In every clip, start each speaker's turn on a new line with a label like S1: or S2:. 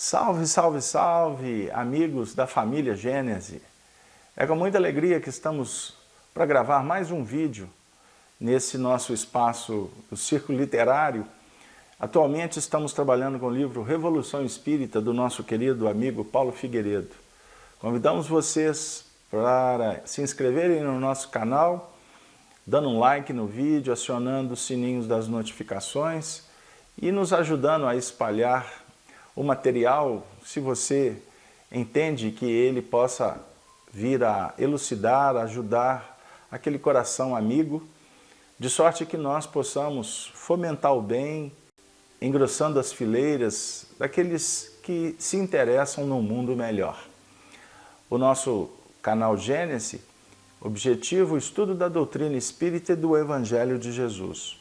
S1: Salve, salve, salve, amigos da família Gênese. É com muita alegria que estamos para gravar mais um vídeo nesse nosso espaço do Círculo Literário. Atualmente estamos trabalhando com o livro Revolução Espírita do nosso querido amigo Paulo Figueiredo. Convidamos vocês para se inscreverem no nosso canal, dando um like no vídeo, acionando os sininhos das notificações e nos ajudando a espalhar o material, se você entende que ele possa vir a elucidar, ajudar aquele coração amigo, de sorte que nós possamos fomentar o bem, engrossando as fileiras daqueles que se interessam num mundo melhor. O nosso canal Gênese, objetivo, o estudo da doutrina espírita e do Evangelho de Jesus.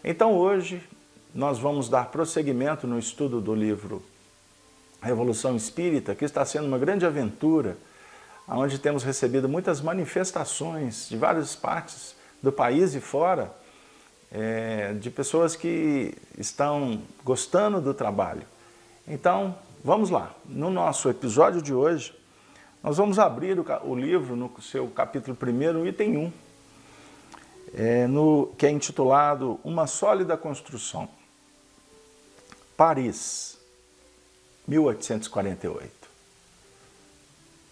S1: Então hoje nós vamos dar prosseguimento no estudo do livro Revolução Espírita, que está sendo uma grande aventura, onde temos recebido muitas manifestações de várias partes do país e fora, de pessoas que estão gostando do trabalho. Então, vamos lá. No nosso episódio de hoje, nós vamos abrir o livro no seu capítulo 1, item 1, que é intitulado Uma Sólida Construção. Paris, 1848.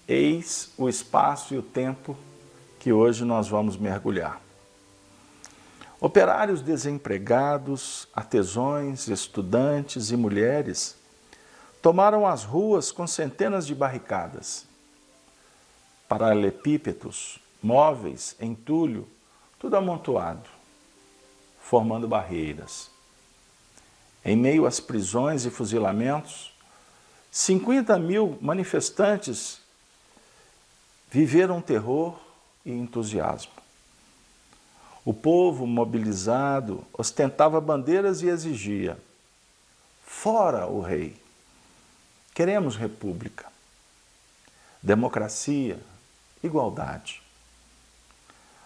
S1: Eis o espaço e o tempo que hoje nós vamos mergulhar. Operários desempregados, artesãos, estudantes e mulheres tomaram as ruas com centenas de barricadas. Paralelepípedos, móveis, entulho, tudo amontoado, formando barreiras. Em meio às prisões e fuzilamentos, 50.000 manifestantes viveram terror e entusiasmo. O povo mobilizado ostentava bandeiras e exigia: fora o rei! Queremos república, democracia, igualdade.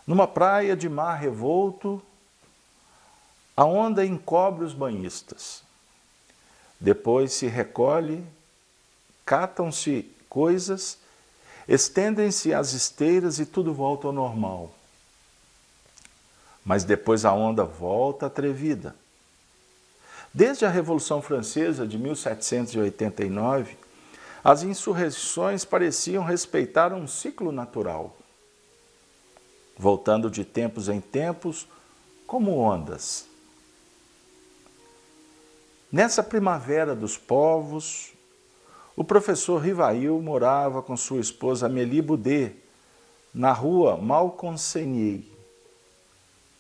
S1: Numa praia de mar revolto, a onda encobre os banhistas. Depois se recolhe, catam-se coisas, estendem-se as esteiras e tudo volta ao normal. Mas depois a onda volta atrevida. Desde a Revolução Francesa de 1789, as insurreições pareciam respeitar um ciclo natural, voltando de tempos em tempos como ondas. Nessa primavera dos povos, o professor Rivail morava com sua esposa Amélie Boudet na rua Malconsegnier,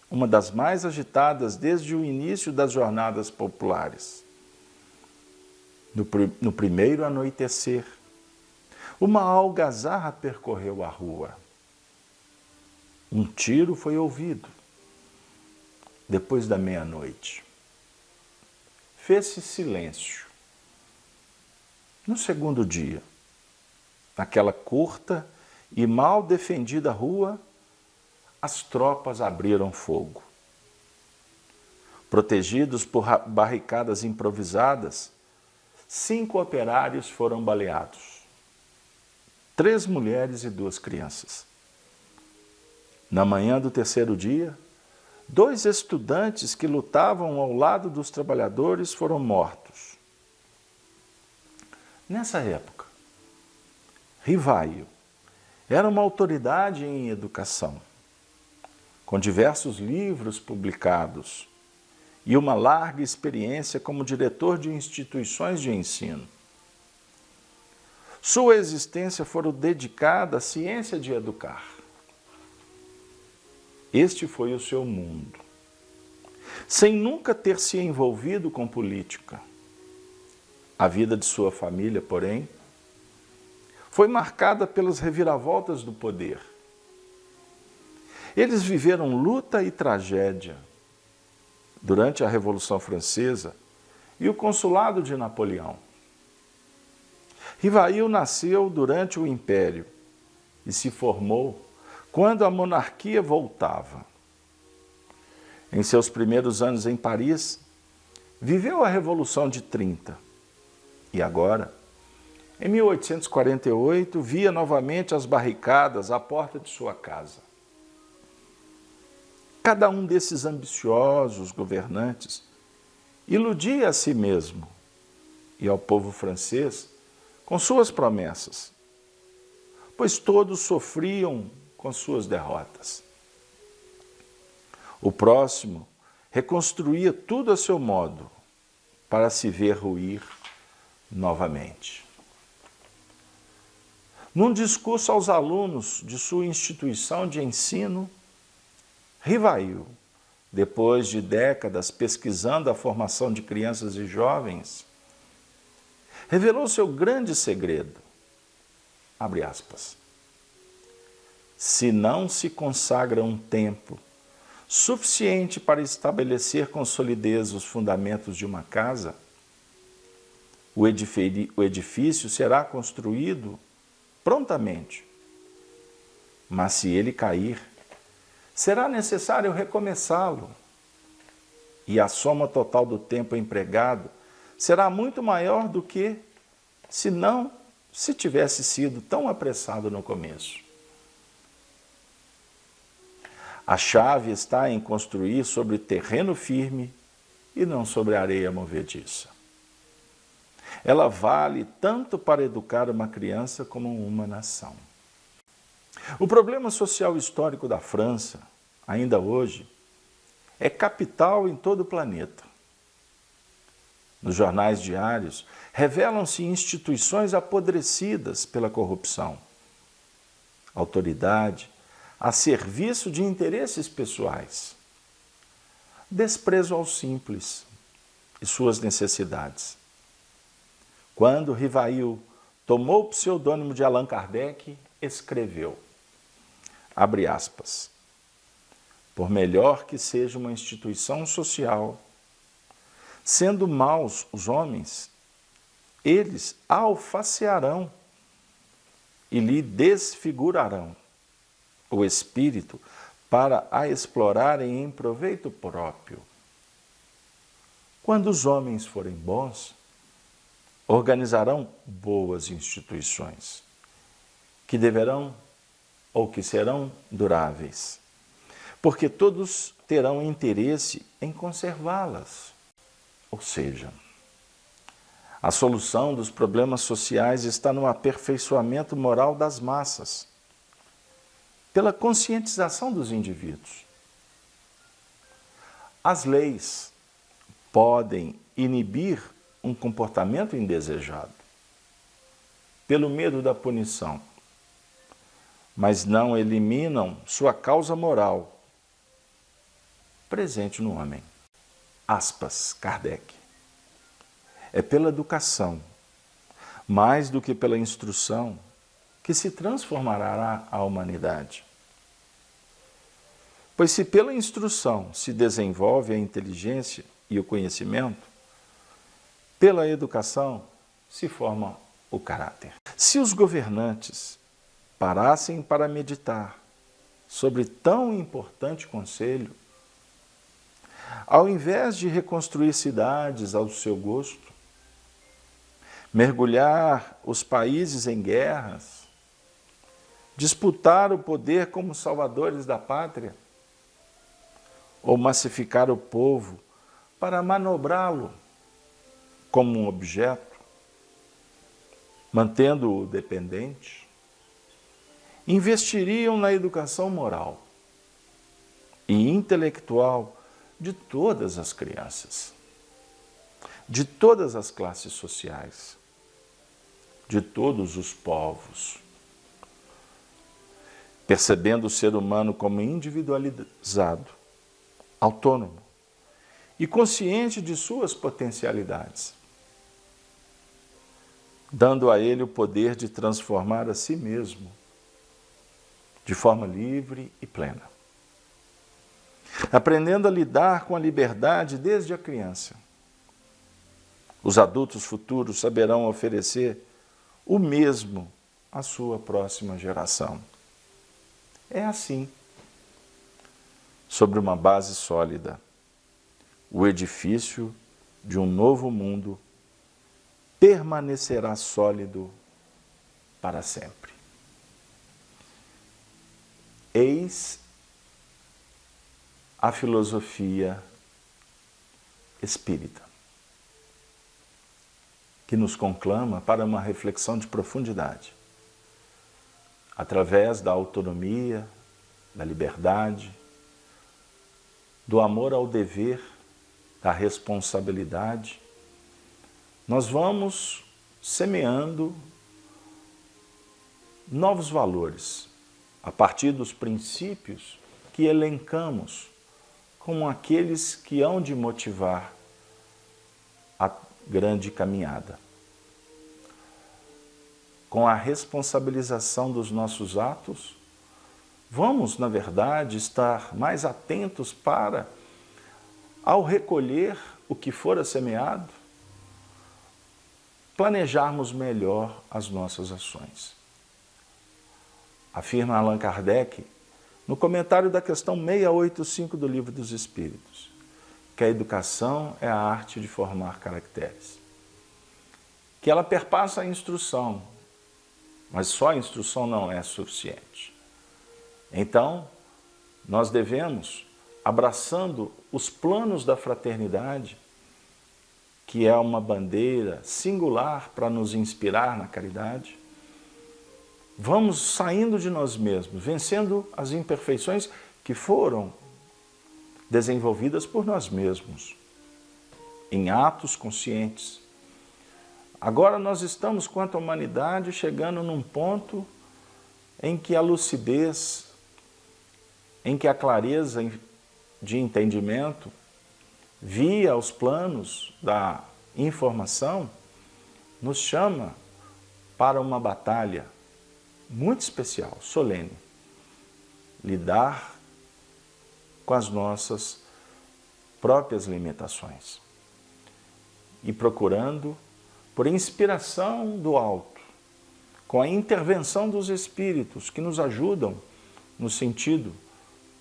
S1: uma das mais agitadas desde o início das jornadas populares. No primeiro anoitecer, uma algazarra percorreu a rua. Um tiro foi ouvido depois da meia-noite. Fez-se silêncio. No segundo dia, naquela curta e mal defendida rua, as tropas abriram fogo. Protegidos por barricadas improvisadas, 5 operários foram baleados. 3 mulheres e 2 crianças. Na manhã do terceiro dia, 2 estudantes que lutavam ao lado dos trabalhadores foram mortos. Nessa época, Rivail era uma autoridade em educação, com diversos livros publicados e uma larga experiência como diretor de instituições de ensino. Sua existência foi dedicada à ciência de educar. Este foi o seu mundo, sem nunca ter se envolvido com política. A vida de sua família, porém, foi marcada pelas reviravoltas do poder. Eles viveram luta e tragédia durante a Revolução Francesa e o consulado de Napoleão. Rivail nasceu durante o Império e se formou quando a monarquia voltava. Em seus primeiros anos em Paris, viveu a Revolução de 30 E agora, em 1848, via novamente as barricadas à porta de sua casa. Cada um desses ambiciosos governantes iludia a si mesmo e ao povo francês com suas promessas, pois todos sofriam com suas derrotas. O próximo reconstruía tudo a seu modo para se ver ruir novamente. Num discurso aos alunos de sua instituição de ensino, Rivail, depois de décadas pesquisando a formação de crianças e jovens, revelou seu grande segredo. Abre aspas. Se não se consagra um tempo suficiente para estabelecer com solidez os fundamentos de uma casa, o edifício será construído prontamente. Mas se ele cair, será necessário recomeçá-lo. E a soma total do tempo empregado será muito maior do que se tivesse sido tão apressado no começo. A chave está em construir sobre terreno firme e não sobre areia movediça. Ela vale tanto para educar uma criança como uma nação. O problema social histórico da França, ainda hoje, é capital em todo o planeta. Nos jornais diários, revelam-se instituições apodrecidas pela corrupção, autoridade a serviço de interesses pessoais, desprezo ao simples e suas necessidades. Quando Rivail tomou o pseudônimo de Allan Kardec, escreveu, abre aspas, por melhor que seja uma instituição social, sendo maus os homens, eles a alfacearão e lhe desfigurarão o espírito para a explorarem em proveito próprio. Quando os homens forem bons, organizarão boas instituições, que deverão ou que serão duráveis, porque todos terão interesse em conservá-las. Ou seja, a solução dos problemas sociais está no aperfeiçoamento moral das massas, pela conscientização dos indivíduos. As leis podem inibir um comportamento indesejado, pelo medo da punição, mas não eliminam sua causa moral, presente no homem. Aspas, Kardec. É pela educação, mais do que pela instrução, que se transformará a humanidade. Pois se pela instrução se desenvolve a inteligência e o conhecimento, pela educação se forma o caráter. Se os governantes parassem para meditar sobre tão importante conselho, ao invés de reconstruir cidades ao seu gosto, mergulhar os países em guerras, disputar o poder como salvadores da pátria, ou massificar o povo para manobrá-lo como um objeto, mantendo-o dependente, investiriam na educação moral e intelectual de todas as crianças, de todas as classes sociais, de todos os povos, percebendo o ser humano como individualizado, autônomo e consciente de suas potencialidades, dando a ele o poder de transformar a si mesmo de forma livre e plena. Aprendendo a lidar com a liberdade desde a criança, os adultos futuros saberão oferecer o mesmo à sua próxima geração. É assim, sobre uma base sólida, o edifício de um novo mundo permanecerá sólido para sempre. Eis a filosofia espírita, que nos conclama para uma reflexão de profundidade, através da autonomia, da liberdade, do amor ao dever, da responsabilidade. Nós vamos semeando novos valores, a partir dos princípios que elencamos como aqueles que hão de motivar a grande caminhada. Com a responsabilização dos nossos atos, vamos, na verdade, estar mais atentos para, ao recolher o que fora semeado, planejarmos melhor as nossas ações. Afirma Allan Kardec, no comentário da questão 685 do Livro dos Espíritos, que a educação é a arte de formar caracteres. Que ela perpassa a instrução, mas só a instrução não é suficiente. Então, nós devemos, abraçando os planos da fraternidade, que é uma bandeira singular para nos inspirar na caridade, vamos saindo de nós mesmos, vencendo as imperfeições que foram desenvolvidas por nós mesmos, em atos conscientes. Agora nós estamos, quanto à humanidade, chegando num ponto em que a lucidez, em que a clareza de entendimento, via os planos da informação, nos chama para uma batalha muito especial, solene, lidar com as nossas próprias limitações e procurando, por inspiração do alto, com a intervenção dos espíritos que nos ajudam no sentido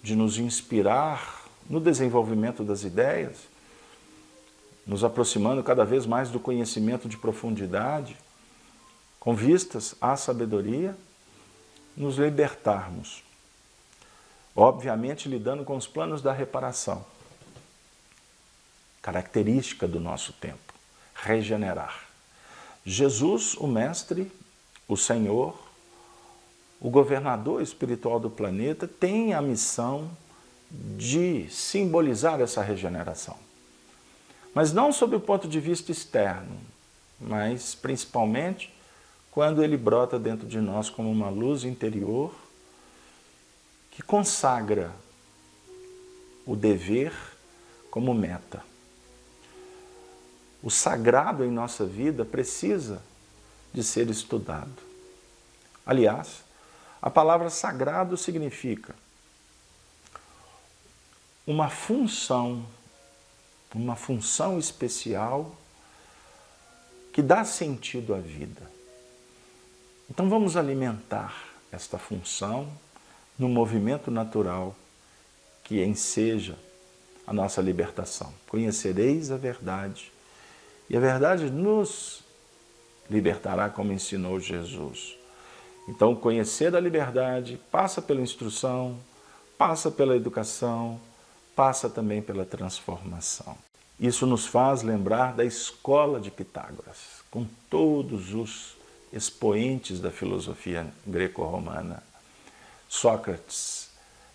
S1: de nos inspirar no desenvolvimento das ideias, nos aproximando cada vez mais do conhecimento de profundidade, com vistas à sabedoria, nos libertarmos. Obviamente, lidando com os planos da reparação, característica do nosso tempo, regenerar. Jesus, o Mestre, o Senhor, o governador espiritual do planeta, tem a missão de simbolizar essa regeneração. Mas não sob o ponto de vista externo, mas principalmente quando ele brota dentro de nós como uma luz interior que consagra o dever como meta. O sagrado em nossa vida precisa de ser estudado. Aliás, a palavra sagrado significa uma função especial que dá sentido à vida. Então vamos alimentar esta função no movimento natural que enseja a nossa libertação. Conhecereis a verdade, e a verdade nos libertará, como ensinou Jesus. Então, conhecer a liberdade passa pela instrução, passa pela educação, passa também pela transformação. Isso nos faz lembrar da escola de Pitágoras, com todos os expoentes da filosofia greco-romana. Sócrates.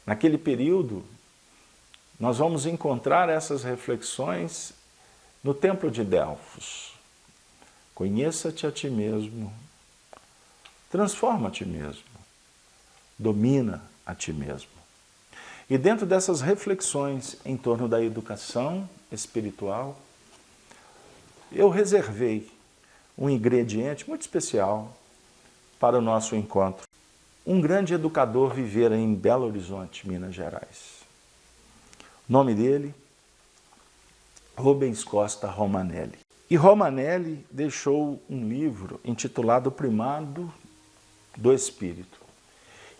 S1: Naquele período, nós vamos encontrar essas reflexões no Templo de Delfos. Conheça-te a ti mesmo, transforma a ti mesmo, domina a ti mesmo. E dentro dessas reflexões em torno da educação espiritual, eu reservei um ingrediente muito especial para o nosso encontro. Um grande educador vivera em Belo Horizonte, Minas Gerais. O nome dele, Rubens Costa Romanelli. E Romanelli deixou um livro intitulado Primado do Espírito.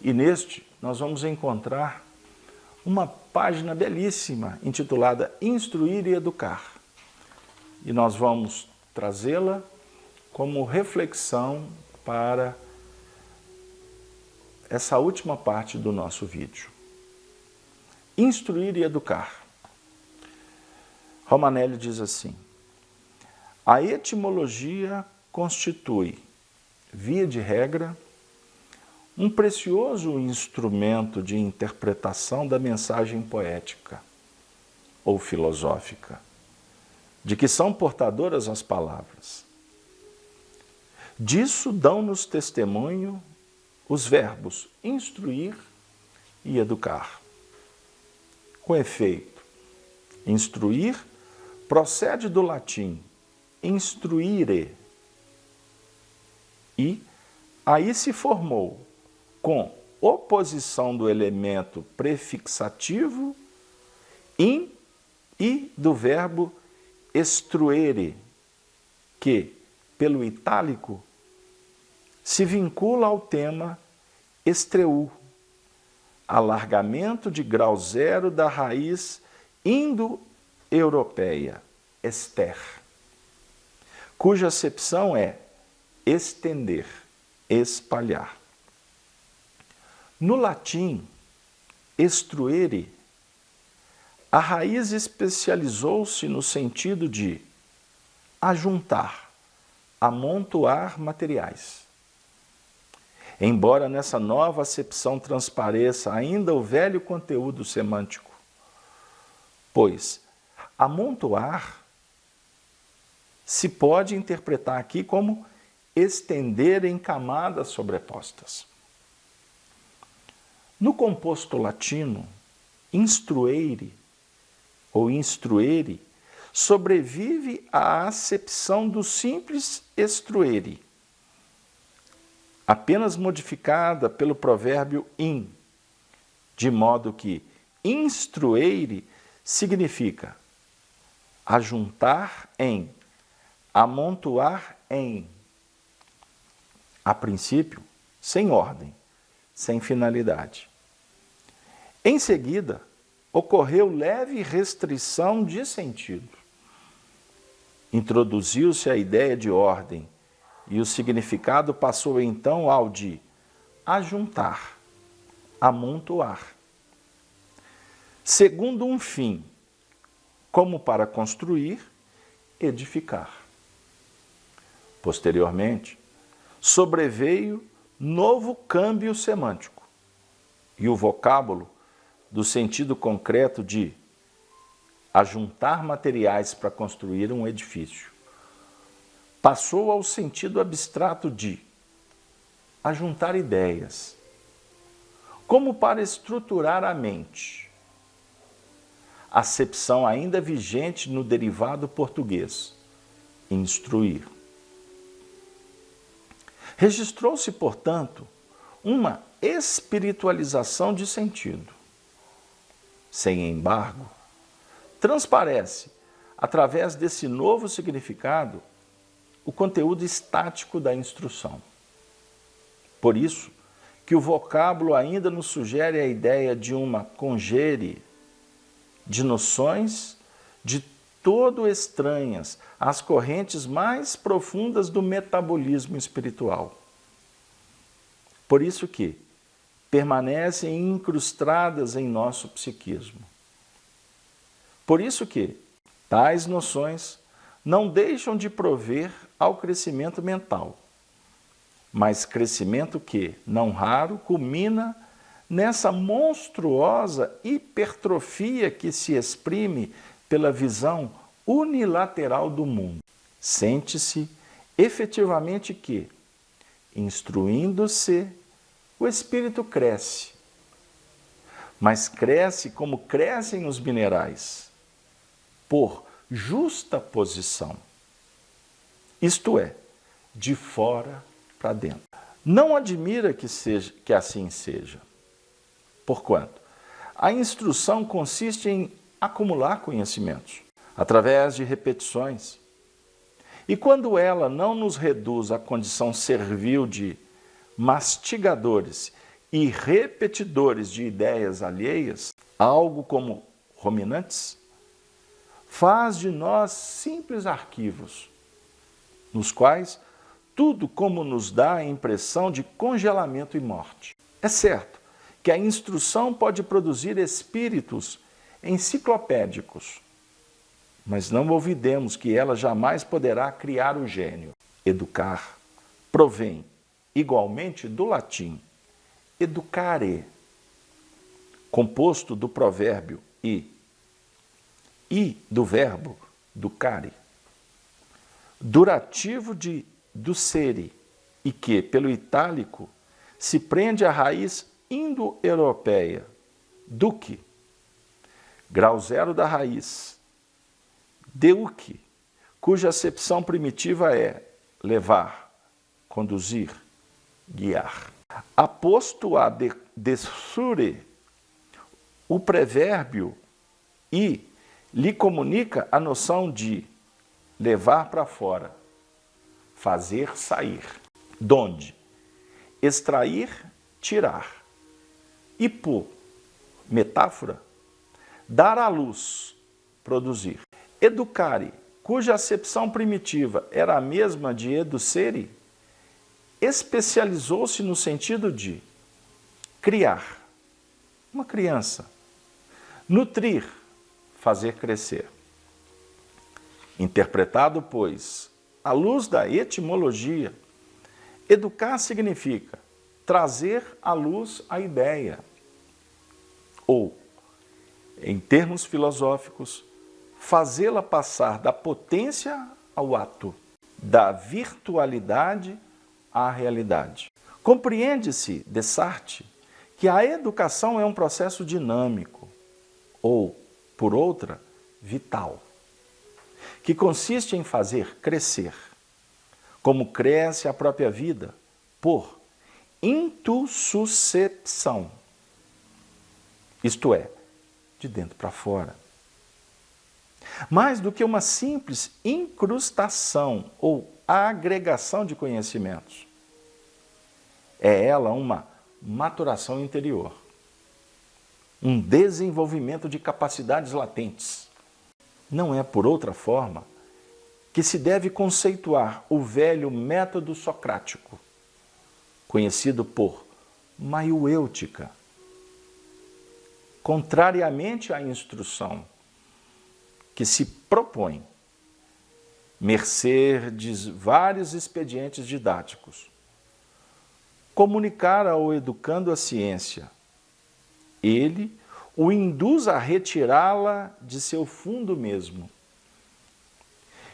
S1: E neste nós vamos encontrar uma página belíssima intitulada Instruir e Educar. E nós vamos trazê-la como reflexão para essa última parte do nosso vídeo. Instruir e educar. Romanelli diz assim: a etimologia constitui, via de regra, um precioso instrumento de interpretação da mensagem poética ou filosófica, de que são portadoras as palavras. Disso dão-nos testemunho os verbos instruir e educar. Com efeito, instruir procede do latim instruire, e aí se formou, com oposição do elemento prefixativo in e do verbo estruere, que, pelo itálico, se vincula ao tema estreu, alargamento de grau zero da raiz indo-europeia, ester, cuja acepção é estender, espalhar. No latim, estruere, a raiz especializou-se no sentido de ajuntar, amontoar materiais. Embora nessa nova acepção transpareça ainda o velho conteúdo semântico, pois amontoar se pode interpretar aqui como estender em camadas sobrepostas. No composto latino, instruere ou instruere sobrevive à acepção do simples estruere, apenas modificada pelo provérbio in, de modo que instruere significa ajuntar em, amontoar em, a princípio, sem ordem, sem finalidade. Em seguida, ocorreu leve restrição de sentido. Introduziu-se a ideia de ordem e o significado passou então ao de ajuntar, amontoar. Segundo um fim, como para construir, edificar. Posteriormente, sobreveio novo câmbio semântico e o vocábulo do sentido concreto de ajuntar materiais para construir um edifício passou ao sentido abstrato de ajuntar ideias, como para estruturar a mente. Acepção ainda vigente no derivado português, instruir. Registrou-se, portanto, uma espiritualização de sentido. Sem embargo, transparece, através desse novo significado, o conteúdo estático da instrução. Por isso, que o vocábulo ainda nos sugere a ideia de uma congere de noções de todo estranhas às correntes mais profundas do metabolismo espiritual. Por isso que permanecem incrustadas em nosso psiquismo. Por isso que tais noções não deixam de prover ao crescimento mental, mas crescimento que, não raro, culmina nessa monstruosa hipertrofia que se exprime pela visão unilateral do mundo. Sente-se efetivamente que, instruindo-se, o espírito cresce, mas cresce como crescem os minerais, por justa posição, isto é, de fora para dentro. Não admira que assim seja, porquanto a instrução consiste em acumular conhecimentos, através de repetições, e quando ela não nos reduz à condição servil de mastigadores e repetidores de ideias alheias, algo como ruminantes, faz de nós simples arquivos, nos quais tudo como nos dá a impressão de congelamento e morte. É certo que a instrução pode produzir espíritos enciclopédicos, mas não olvidemos que ela jamais poderá criar o gênio. Educar provém igualmente do latim educare, composto do provérbio e do verbo ducare, durativo de ducere, e que, pelo itálico, se prende à raiz indo-europeia, duque, grau zero da raiz, deuque, cuja acepção primitiva é levar, conduzir, guiar. Aposto a desure, o provérbio e lhe comunica a noção de levar para fora, fazer sair, donde extrair, tirar, e por metáfora, dar à luz, produzir. Educare, cuja acepção primitiva era a mesma de educere, especializou-se no sentido de criar, uma criança, nutrir, fazer crescer. Interpretado, pois, à luz da etimologia, educar significa trazer à luz a ideia, ou, em termos filosóficos, fazê-la passar da potência ao ato, da virtualidade à realidade. Compreende-se, de Sartre, que a educação é um processo dinâmico, ou, por outra, vital, que consiste em fazer crescer, como cresce a própria vida, por intussuscepção, isto é, de dentro para fora. Mais do que uma simples incrustação ou agregação de conhecimentos. É ela uma maturação interior, um desenvolvimento de capacidades latentes. Não é por outra forma que se deve conceituar o velho método socrático, conhecido por maiêutica. Contrariamente à instrução que se propõe, mercê de vários expedientes didáticos, comunicar ao educando a ciência, ele o induz a retirá-la de seu fundo mesmo.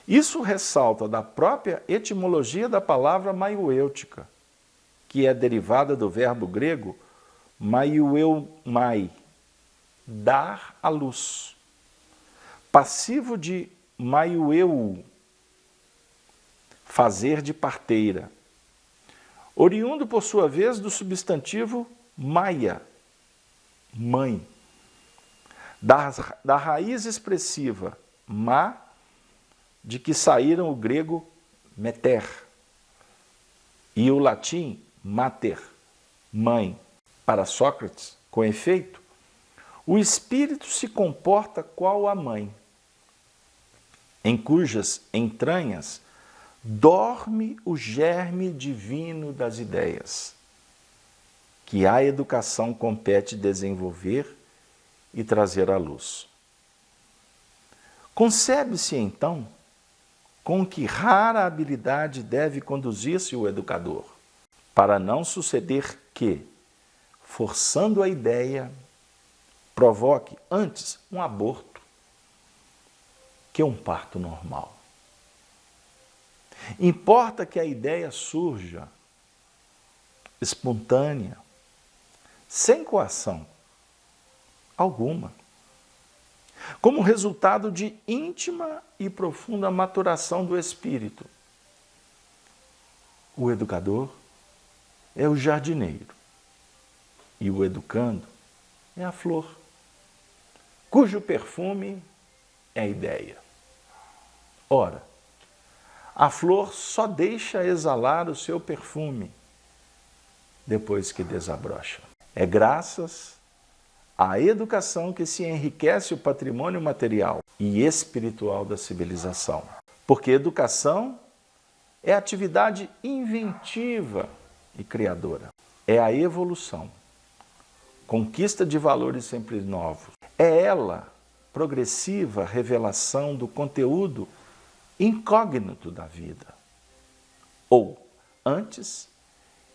S1: Isso ressalta da própria etimologia da palavra maiêutica, que é derivada do verbo grego maieuomai, dar à luz, passivo de maieuou, fazer de parteira, oriundo por sua vez do substantivo maia, mãe, da raiz expressiva ma, de que saíram o grego meter e o latim mater, mãe. Para Sócrates, com efeito, o espírito se comporta qual a mãe, em cujas entranhas dorme o germe divino das ideias, que a educação compete desenvolver e trazer à luz. Concebe-se, então, com que rara habilidade deve conduzir-se o educador, para não suceder que, forçando a ideia, provoque antes um aborto que um parto normal. Importa que a ideia surja espontânea, sem coação alguma, como resultado de íntima e profunda maturação do espírito. O educador é o jardineiro e o educando é a flor, cujo perfume é a ideia. Ora, a flor só deixa exalar o seu perfume depois que desabrocha. É graças à educação que se enriquece o patrimônio material e espiritual da civilização. Porque educação é a atividade inventiva e criadora. É a evolução, conquista de valores sempre novos. É ela, progressiva revelação do conteúdo incógnito da vida. Ou, antes,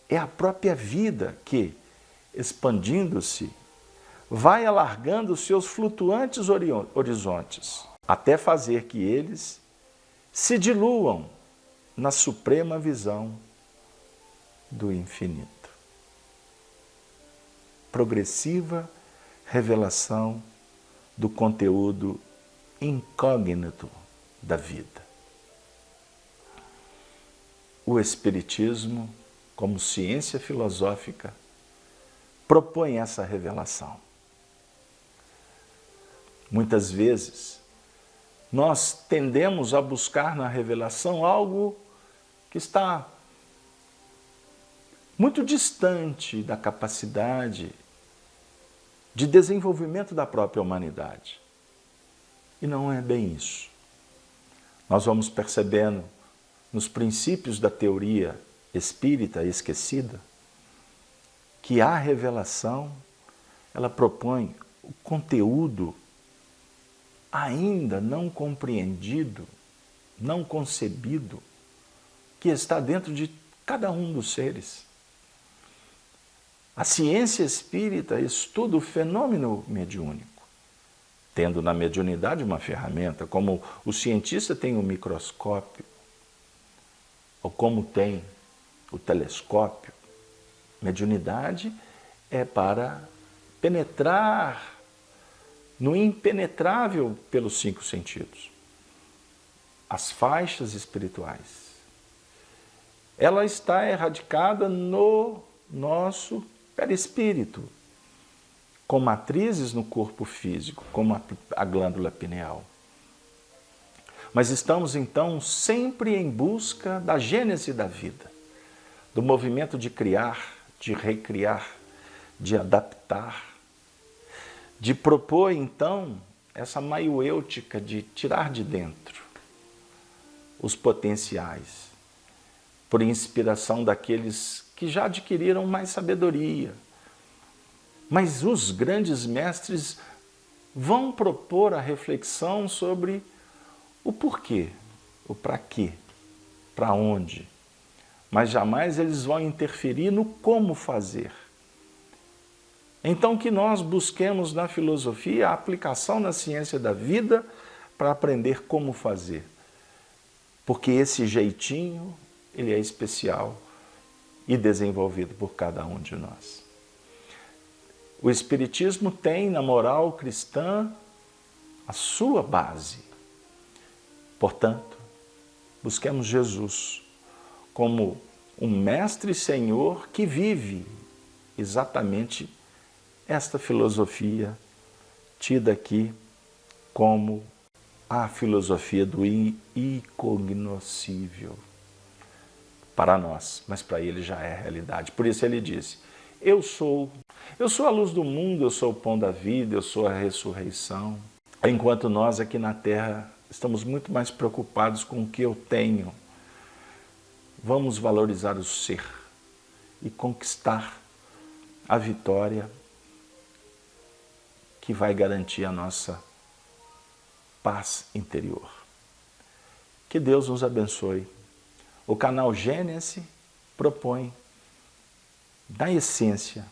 S1: é a própria vida que, expandindo-se, vai alargando seus flutuantes horizontes, até fazer que eles se diluam na suprema visão do infinito. Progressiva revelação do conteúdo incógnito da vida. O Espiritismo, como ciência filosófica, propõe essa revelação. Muitas vezes, nós tendemos a buscar na revelação algo que está muito distante da capacidade de desenvolvimento da própria humanidade. E não é bem isso. Nós vamos percebendo nos princípios da teoria espírita esquecida que a revelação, ela propõe o conteúdo ainda não compreendido, não concebido, que está dentro de cada um dos seres. A ciência espírita estuda o fenômeno mediúnico, tendo na mediunidade uma ferramenta, como o cientista tem o microscópio, ou como tem o telescópio. Mediunidade é para penetrar no impenetrável pelos 5 sentidos, as faixas espirituais. Ela está erradicada no nosso perispírito, com matrizes no corpo físico, como a glândula pineal. Mas estamos, então, sempre em busca da gênese da vida, do movimento de criar, de recriar, de adaptar, de propor, então, essa maiêutica de tirar de dentro os potenciais, por inspiração daqueles que já adquiriram mais sabedoria. Mas os grandes mestres vão propor a reflexão sobre o porquê, o para quê, para onde. Mas jamais eles vão interferir no como fazer. Então que nós busquemos na filosofia a aplicação na ciência da vida para aprender como fazer. Porque esse jeitinho, ele é especial e desenvolvido por cada um de nós. O Espiritismo tem na moral cristã a sua base. Portanto, busquemos Jesus como um mestre e senhor que vive exatamente esta filosofia tida aqui como a filosofia do incognoscível para nós, mas para ele já é realidade. Por isso ele disse, eu sou a luz do mundo, eu sou o pão da vida, eu sou a ressurreição. Enquanto nós aqui na Terra estamos muito mais preocupados com o que eu tenho, vamos valorizar o ser e conquistar a vitória que vai garantir a nossa paz interior. Que Deus nos abençoe. O canal Gênese propõe, na essência,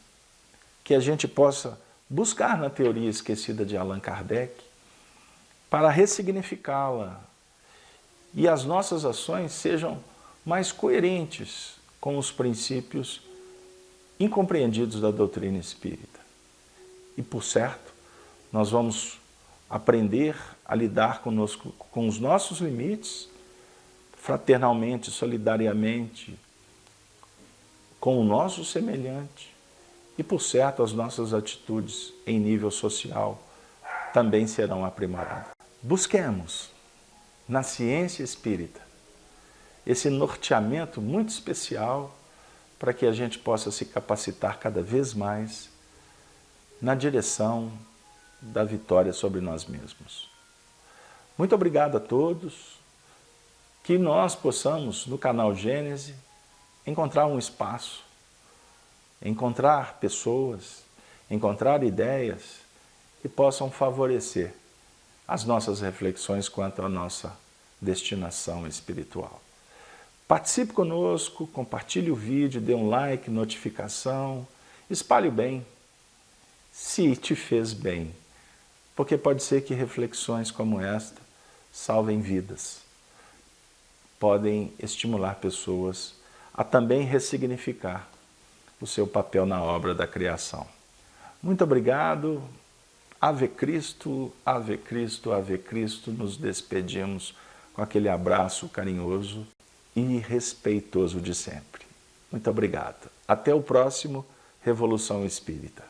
S1: que a gente possa buscar na teoria esquecida de Allan Kardec para ressignificá-la e as nossas ações sejam mais coerentes com os princípios incompreendidos da doutrina espírita. E, por certo, nós vamos aprender a lidar conosco, com os nossos limites, fraternalmente, solidariamente, com o nosso semelhante. E, por certo, as nossas atitudes em nível social também serão aprimoradas. Busquemos, na ciência espírita, esse norteamento muito especial para que a gente possa se capacitar cada vez mais na direção da vitória sobre nós mesmos. Muito obrigado a todos. que nós possamos, no canal Gênese, encontrar um espaço, encontrar pessoas, encontrar ideias que possam favorecer as nossas reflexões quanto à nossa destinação espiritual. Participe conosco, compartilhe o vídeo, dê um like, notificação, espalhe o bem, se te fez bem, porque pode ser que reflexões como esta salvem vidas, podem estimular pessoas a também ressignificar o seu papel na obra da criação. Muito obrigado, Ave Cristo, Ave Cristo, Ave Cristo, nos despedimos com aquele abraço carinhoso e respeitoso de sempre. Muito obrigado. Até o próximo Revolução Espírita.